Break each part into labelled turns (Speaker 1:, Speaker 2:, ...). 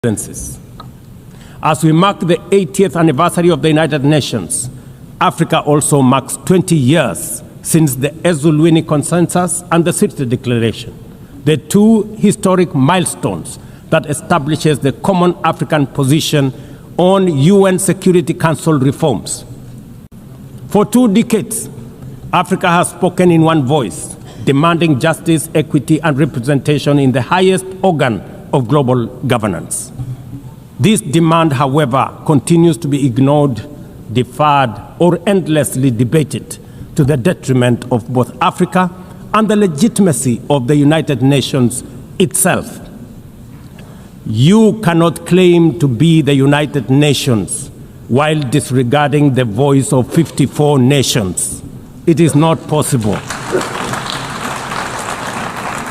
Speaker 1: presidencies. As we mark the 80th anniversary of the United Nations, Africa also marks 20 years since the Ezulwini Consensus and the City Declaration, the two historic milestones that establishes the common African position on UN Security Council reforms. For 2 decades, Africa has spoken in one voice, demanding justice, equity, and representation in the highest organ of global governance. This demand, however, continues to be ignored, deferred, or endlessly debated to the detriment of both Africa and the legitimacy of the United Nations itself. You cannot claim to be the United Nations while disregarding the voice of 54 nations. It is not possible.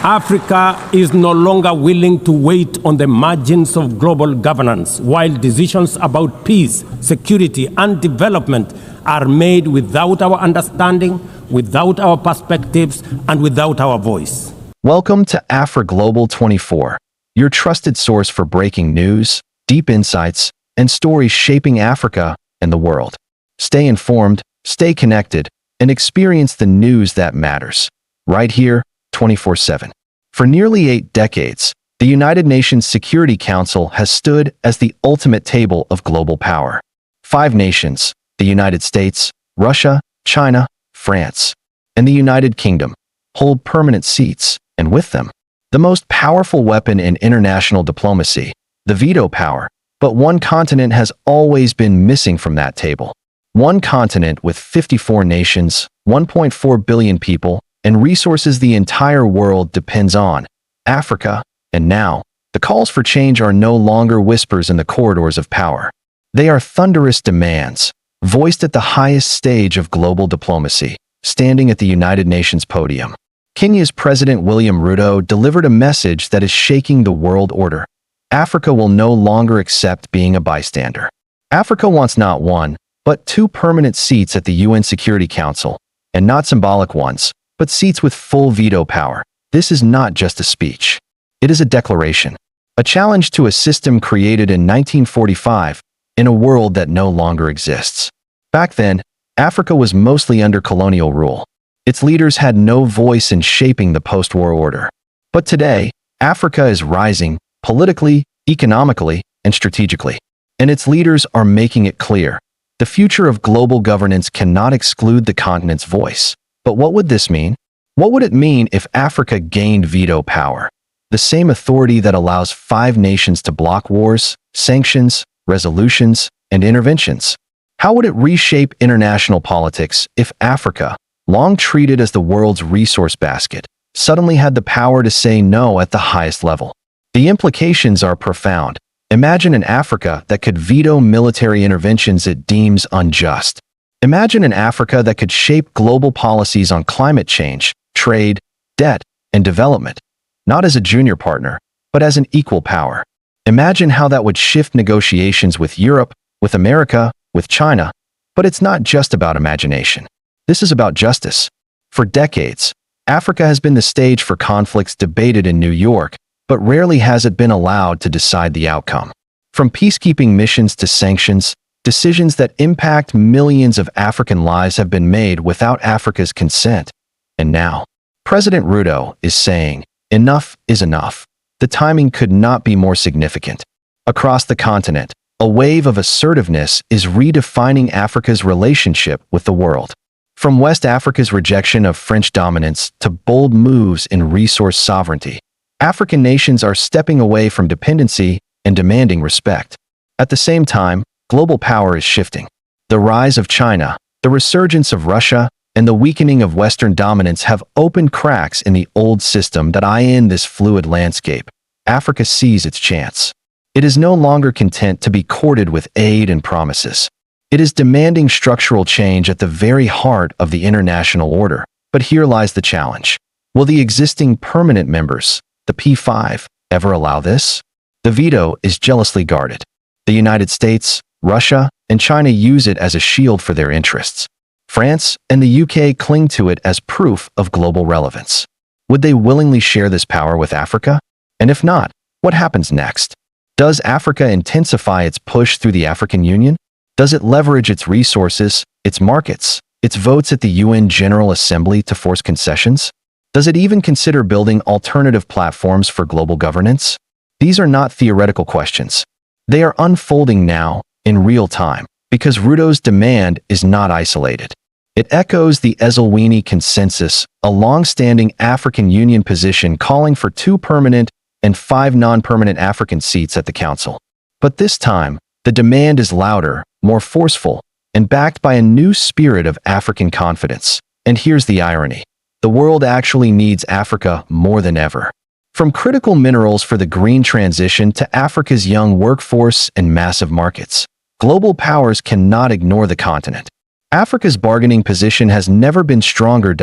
Speaker 1: Africa is no longer willing to wait on the margins of global governance while decisions about peace, security, and development are made without our understanding, without our perspectives, and without our voice.
Speaker 2: Welcome to AfriGlobal 24, your trusted source for breaking news, deep insights, and stories shaping Africa and the world. Stay informed, stay connected, and experience the news that matters. Right here, 24/7. For nearly 8 decades, the United Nations Security Council has stood as the ultimate table of global power. 5 nations, the United States, Russia, China, France, and the United Kingdom, hold permanent seats, and with them, the most powerful weapon in international diplomacy, the veto power. But one continent has always been missing from that table. One continent with 54 nations, 1.4 billion people, and resources the entire world depends on, Africa. And now, the calls for change are no longer whispers in the corridors of power. They are thunderous demands, voiced at the highest stage of global diplomacy, standing at the United Nations podium. Kenya's President William Ruto delivered a message that is shaking the world order. Africa will no longer accept being a bystander. Africa wants not 1, but 2 permanent seats at the UN Security Council, and not symbolic ones, but seats with full veto power. This is not just a speech. It is a declaration, a challenge to a system created in 1945 in a world that no longer exists. Back then, Africa was mostly under colonial rule. Its leaders had no voice in shaping the post-war order. But today, Africa is rising politically, economically, and strategically. And its leaders are making it clear. The future of global governance cannot exclude the continent's voice. But what would this mean? What would it mean if Africa gained veto power? The same authority that allows 5 nations to block wars, sanctions, resolutions, and interventions. How would it reshape international politics if Africa, long treated as the world's resource basket, suddenly had the power to say no at the highest level? The implications are profound. Imagine an Africa that could veto military interventions it deems unjust. Imagine an Africa that could shape global policies on climate change, trade, debt, and development, not as a junior partner, but as an equal power. Imagine how that would shift negotiations with Europe, with America, with China. But it's not just about imagination. This is about justice. For decades, Africa has been the stage for conflicts debated in New York, but rarely has it been allowed to decide the outcome. From peacekeeping missions to sanctions, decisions that impact millions of African lives have been made without Africa's consent. And now, President Ruto is saying, enough is enough. The timing could not be more significant. Across the continent, a wave of assertiveness is redefining Africa's relationship with the world. From West Africa's rejection of French dominance to bold moves in resource sovereignty, African nations are stepping away from dependency and demanding respect. At the same time, global power is shifting. The rise of China, the resurgence of Russia, and the weakening of Western dominance have opened cracks in the old system that in this fluid landscape. Africa sees its chance. It is no longer content to be courted with aid and promises. It is demanding structural change at the very heart of the international order. But here lies the challenge. Will the existing permanent members, the P5, ever allow this? The veto is jealously guarded. The United States, Russia, and China use it as a shield for their interests. France and the UK cling to it as proof of global relevance. Would they willingly share this power with Africa? And if not, what happens next? Does Africa intensify its push through the African Union? Does it leverage its resources, its markets, its votes at the UN General Assembly to force concessions? Does it even consider building alternative platforms for global governance? These are not theoretical questions. They are unfolding now, in real time, because Ruto's demand is not isolated. It echoes the Eswatini Consensus, a long-standing African Union position calling for 2 permanent and 5 non-permanent African seats at the Council. But this time, the demand is louder, more forceful, and backed by a new spirit of African confidence. And here's the irony. The world actually needs Africa more than ever. From critical minerals for the green transition to Africa's young workforce and massive markets, global powers cannot ignore the continent. Africa's bargaining position has never been stronger.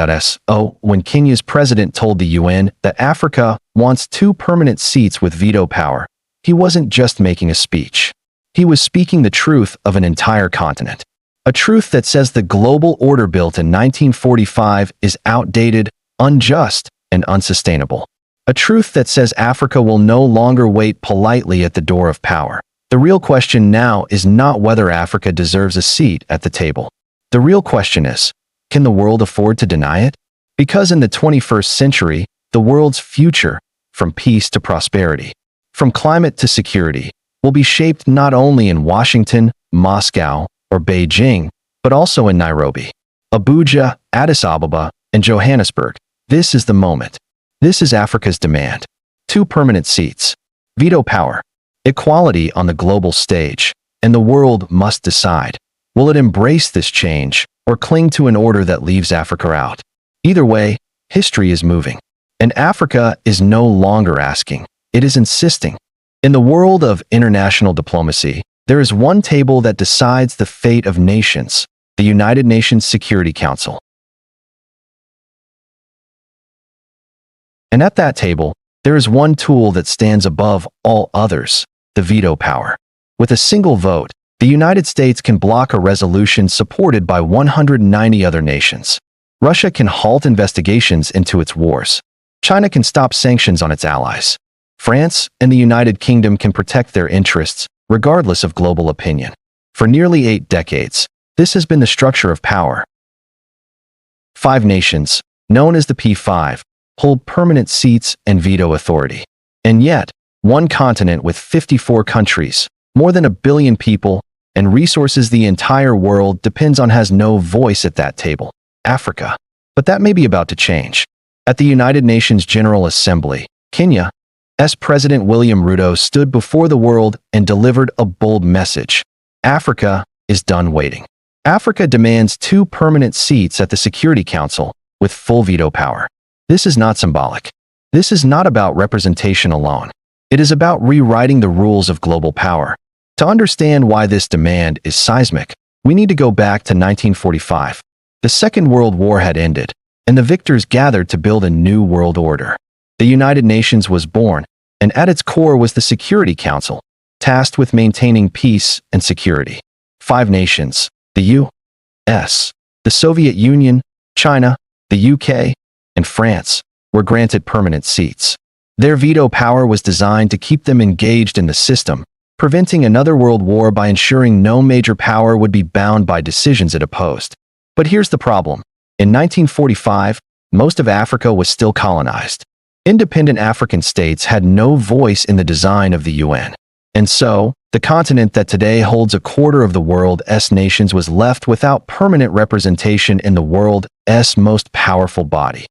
Speaker 2: When Kenya's president told the UN that Africa wants 2 permanent seats with veto power, he wasn't just making a speech. He was speaking the truth of an entire continent. A truth that says the global order built in 1945 is outdated, unjust, and unsustainable. A truth that says Africa will no longer wait politely at the door of power. The real question now is not whether Africa deserves a seat at the table. The real question is, can the world afford to deny it? Because in the 21st century, the world's future, from peace to prosperity, from climate to security, will be shaped not only in Washington, Moscow, or Beijing, but also in Nairobi, Abuja, Addis Ababa, and Johannesburg. This is the moment. This is Africa's demand. 2 permanent seats, veto power, equality on the global stage, and the world must decide. Will it embrace this change or cling to an order that leaves Africa out? Either way, history is moving. And Africa is no longer asking, it is insisting. In the world of international diplomacy, there is one table that decides the fate of nations, the United Nations Security Council. And at that table, there is one tool that stands above all others, the veto power. With a single vote, the United States can block a resolution supported by 190 other nations. Russia can halt investigations into its wars. China can stop sanctions on its allies. France and the United Kingdom can protect their interests, regardless of global opinion. For nearly 8 decades, this has been the structure of power. 5 nations, known as the P5, hold permanent seats and veto authority. And yet, one continent with 54 countries, more than 1 billion people, and resources the entire world depends on has no voice at that table, Africa. But that may be about to change. At the United Nations General Assembly, Kenya's President William Ruto stood before the world and delivered a bold message. Africa is done waiting. Africa demands 2 permanent seats at the Security Council with full veto power. This is not symbolic. This is not about representation alone. It is about rewriting the rules of global power. To understand why this demand is seismic, we need to go back to 1945. The Second World War had ended, and the victors gathered to build a new world order. The United Nations was born, and at its core was the Security Council, tasked with maintaining peace and security. 5 nations, the U.S., the Soviet Union, China, the U.K., and France, were granted permanent seats. Their veto power was designed to keep them engaged in the system, preventing another world war by ensuring no major power would be bound by decisions it opposed. But here's the problem. In 1945, most of Africa was still colonized. Independent African states had no voice in the design of the UN. And so, the continent that today holds 1/4 of the world's nations was left without permanent representation in the world's most powerful body.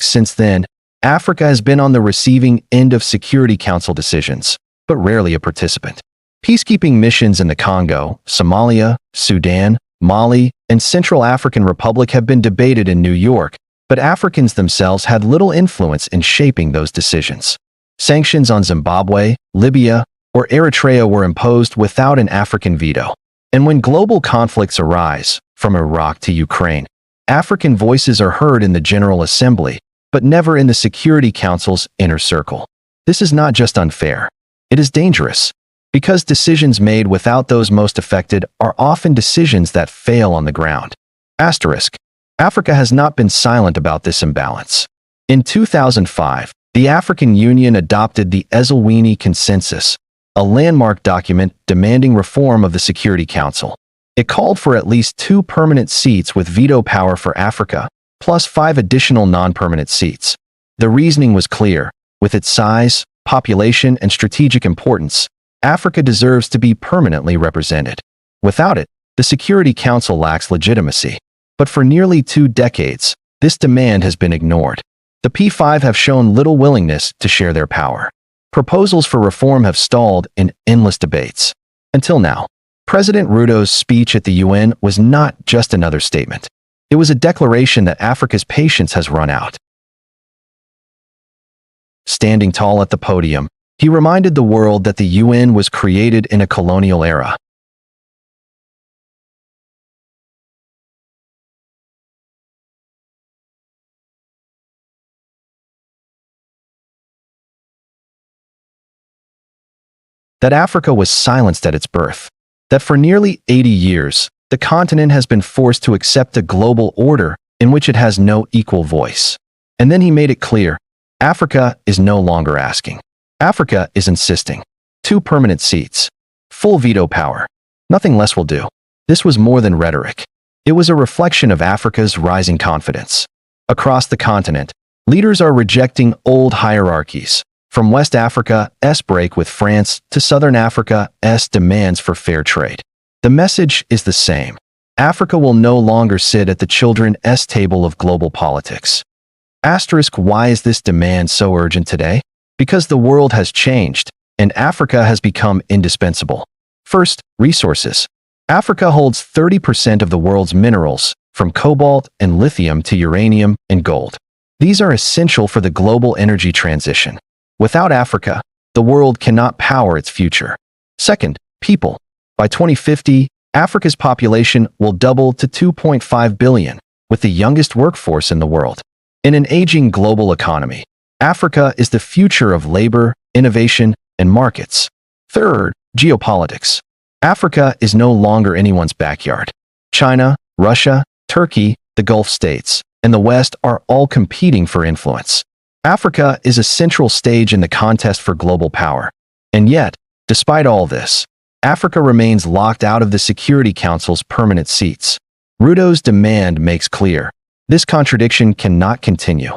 Speaker 2: Since then, Africa has been on the receiving end of Security Council decisions, but rarely a participant. Peacekeeping missions in the Congo, Somalia, Sudan, Mali, and Central African Republic have been debated in New York, but Africans themselves had little influence in shaping those decisions. Sanctions on Zimbabwe, Libya, or Eritrea were imposed without an African veto. And when global conflicts arise, from Iraq to Ukraine, African voices are heard in the General Assembly, but never in the Security Council's inner circle. This is not just unfair. It is dangerous, because decisions made without those most affected are often decisions that fail on the ground. Africa has not been silent about this imbalance. In 2005, the African Union adopted the Eswatini Consensus, a landmark document demanding reform of the Security Council. It called for at least 2 permanent seats with veto power for Africa, plus 5 additional non-permanent seats. The reasoning was clear. With its size, population, and strategic importance, Africa deserves to be permanently represented. Without it, the Security Council lacks legitimacy. But for nearly 2 decades, this demand has been ignored. The P5 have shown little willingness to share their power. Proposals for reform have stalled in endless debates. Until now, President Ruto's speech at the UN was not just another statement. It was a declaration that Africa's patience has run out. Standing tall at the podium, he reminded the world that the UN was created in a colonial era. That Africa was silenced at its birth. That for nearly 80 years, the continent has been forced to accept a global order in which it has no equal voice. And then he made it clear, Africa is no longer asking. Africa is insisting. 2 permanent seats. Full veto power. Nothing less will do. This was more than rhetoric. It was a reflection of Africa's rising confidence. Across the continent, leaders are rejecting old hierarchies, from West Africa's break with France to Southern Africa's demands for fair trade. The message is the same. Africa will no longer sit at the children's table of global politics. Why is this demand so urgent today? Because the world has changed, and Africa has become indispensable. First, resources. Africa holds 30% of the world's minerals, from cobalt and lithium to uranium and gold. These are essential for the global energy transition. Without Africa, the world cannot power its future. Second, people. By 2050, Africa's population will double to 2.5 billion, with the youngest workforce in the world. In an aging global economy, Africa is the future of labor, innovation, and markets. Third, geopolitics. Africa is no longer anyone's backyard. China, Russia, Turkey, the Gulf states, and the West are all competing for influence. Africa is a central stage in the contest for global power. And yet, despite all this, Africa remains locked out of the Security Council's permanent seats. Ruto's demand makes clear, this contradiction cannot continue.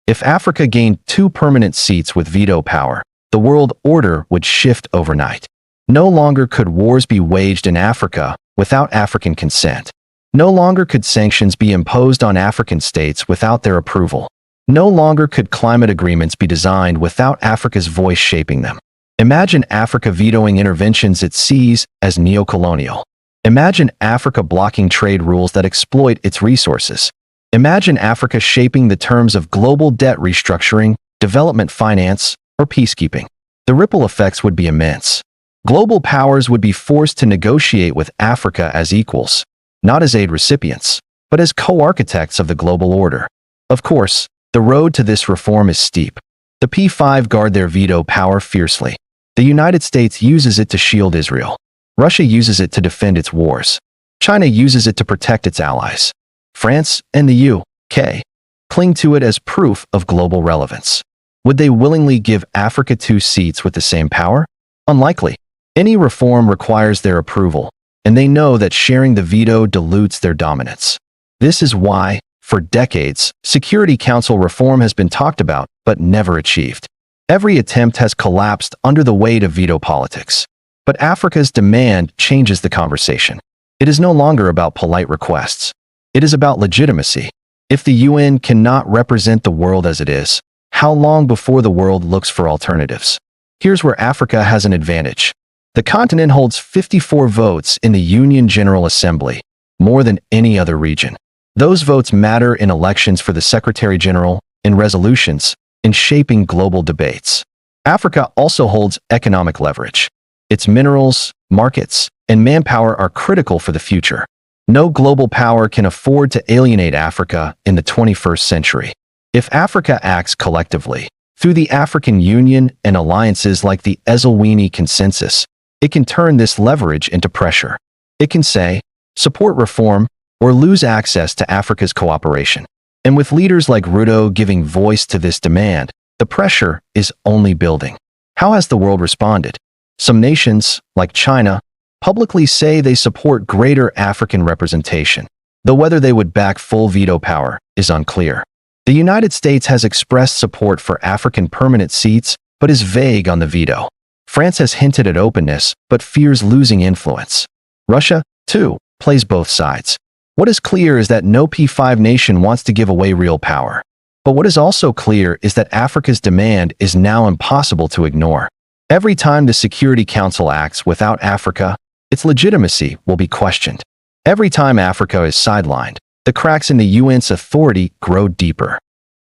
Speaker 2: If Africa gained 2 permanent seats with veto power, the world order would shift overnight. No longer could wars be waged in Africa without African consent. No longer could sanctions be imposed on African states without their approval. No longer could climate agreements be designed without Africa's voice shaping them. Imagine Africa vetoing interventions it sees as neocolonial. Imagine Africa blocking trade rules that exploit its resources. Imagine Africa shaping the terms of global debt restructuring, development finance, or peacekeeping. The ripple effects would be immense. Global powers would be forced to negotiate with Africa as equals, not as aid recipients, but as co-architects of the global order. Of course, the road to this reform is steep. The P5 guard their veto power fiercely. The United States uses it to shield Israel. Russia uses it to defend its wars. China uses it to protect its allies. France and the UK cling to it as proof of global relevance. Would they willingly give Africa 2 seats with the same power? Unlikely. Any reform requires their approval, and they know that sharing the veto dilutes their dominance. This is why, for decades, Security Council reform has been talked about but never achieved. Every attempt has collapsed under the weight of veto politics. But Africa's demand changes the conversation. It is no longer about polite requests. It is about legitimacy. If the UN cannot represent the world as it is, how long before the world looks for alternatives? Here's where Africa has an advantage. The continent holds 54 votes in the UN General Assembly, more than any other region. Those votes matter in elections for the Secretary General, in resolutions, in shaping global debates. Africa also holds economic leverage. Its minerals, markets, and manpower are critical for the future. No global power can afford to alienate Africa in the 21st century. If Africa acts collectively, through the African Union and alliances like the Eswatini Consensus, it can turn this leverage into pressure. It can say, support reform or lose access to Africa's cooperation. And with leaders like Ruto giving voice to this demand, the pressure is only building. How has the world responded? Some nations, like China, publicly say they support greater African representation, though whether they would back full veto power is unclear. The United States has expressed support for African permanent seats, but is vague on the veto. France has hinted at openness, but fears losing influence. Russia, too, plays both sides. What is clear is that no P5 nation wants to give away real power. But what is also clear is that Africa's demand is now impossible to ignore. Every time the Security Council acts without Africa, its legitimacy will be questioned. Every time Africa is sidelined, the cracks in the UN's authority grow deeper.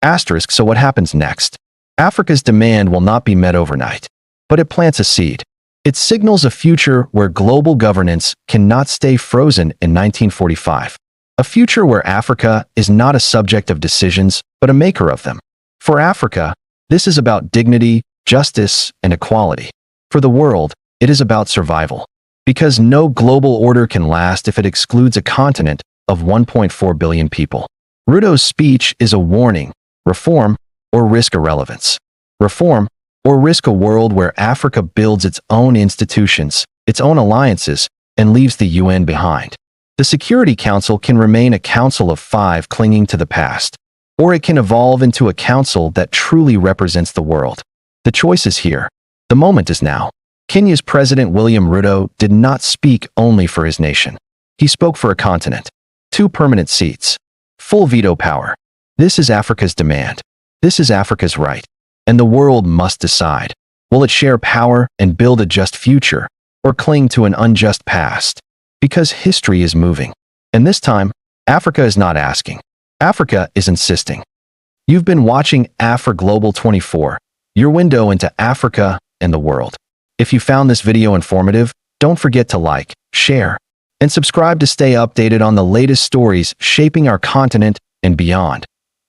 Speaker 2: Asterisk, so what happens next? Africa's demand will not be met overnight, but it plants a seed. It signals a future where global governance cannot stay frozen in 1945. A future where Africa is not a subject of decisions, but a maker of them. For Africa, this is about dignity, justice, and equality. For the world, it is about survival. Because no global order can last if it excludes a continent of 1.4 billion people. Ruto's speech is a warning: reform or risk irrelevance. Reform or risk a world where Africa builds its own institutions, its own alliances, and leaves the UN behind. The Security Council can remain a council of five clinging to the past, or it can evolve into a council that truly represents the world. The choice is here. The moment is now. Kenya's President William Ruto did not speak only for his nation. He spoke for a continent. 2 permanent seats. Full veto power. This is Africa's demand. This is Africa's right. And the world must decide. Will it share power and build a just future, or cling to an unjust past? Because history is moving. And this time, Africa is not asking. Africa is insisting. You've been watching Afri Global 24, your window into Africa and the world. If you found this video informative, don't forget to like, share, and subscribe to stay updated on the latest stories shaping our continent and beyond.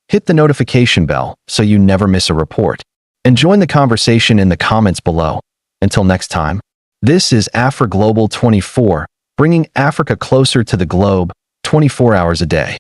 Speaker 2: Hit the notification bell so you never miss a report. And join the conversation in the comments below. Until next time, this is Afri Global 24, bringing Africa closer to the globe 24 hours a day.